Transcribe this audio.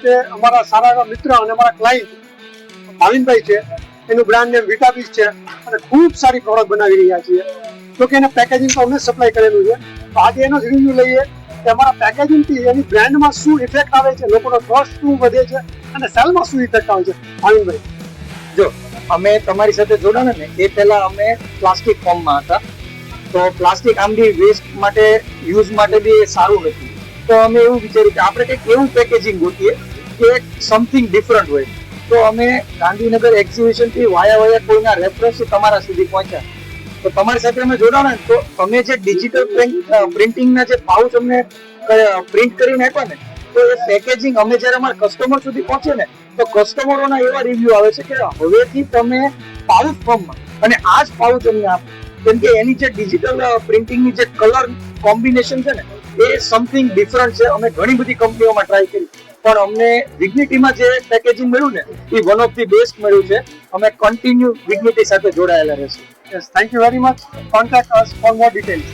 તે અમારા સારા મિત્ર અને અમારા ક્લાયન્ટ ભાવિનભાઈ છે, એનું બ્રાન્ડ નેમ વિટાબીસ છે અને ખૂબ સારી પ્રોડક્ટ બનાવી રહ્યા છીએ. તો કે એને પેકેજિંગ તો અમને સપ્લાય કરેલું છે. તો આજે એનો જ રિવ્યુ લઈએ કે અમારા પેકેજિંગથી એની બ્રાન્ડમાં શું ઇફેક્ટ આવે છે, લોકોનો ટ્રસ્ટ શું વધે છે અને સેલમાં શું ઇફેક્ટ આવે છે. ભાવિનભાઈ, જો અમે તમારી સાથે જોડાણા ને એ પહેલા અમે પ્લાસ્ટિક ફોર્મમાં હતા, તો પ્લાસ્ટિક આમ બી વેસ્ટ માટે યુઝ માટે બી સારું નથી. તો અમે એવું વિચાર્યું કે આપણે કંઈક એવું પેકેજિંગ ગોતીએ કે સમથિંગ ડિફરન્ટ હોય. તો અમે ગાંધીનગર એક્ઝિબિશનથી વાયા કોઈના રેફરન્સથી તમારા સુધી પહોંચ્યા. તો તમારી સાથે અમે જોડાણા ને તો તમે જે ડિજિટલ પ્રિન્ટિંગના જે પાઉચ અમને પ્રિન્ટ કરીને આપ્યા ને, તો એ પેકેજિંગ અમે જ્યારે અમારા કસ્ટમર સુધી પહોંચે ને તો કસ્ટમરોના એવા રિવ્યુ આવે છે કે હવેથી તમે પાઉચ ફોર્મમાં અને આ જ પાઉચ અમને આપો, કેમ કે એની જે ડિજિટલ પ્રિન્ટિંગની જે કલર કોમ્બિનેશન છે ને એ સમથિંગ ડિફરન્ટ છે. અમે ઘણી બધી કંપનીઓમાં ટ્રાય કરી પણ અમને વિગ્નિટીમાં જે પેકેજિંગ મળ્યું ને એ વન ઓફ ધી બેસ્ટ મળ્યું છે. અમે કન્ટિન્યુ વિગ્નિટી સાથે જોડાયેલા રહેશું. Yes, thank you very much. Contact us for more details.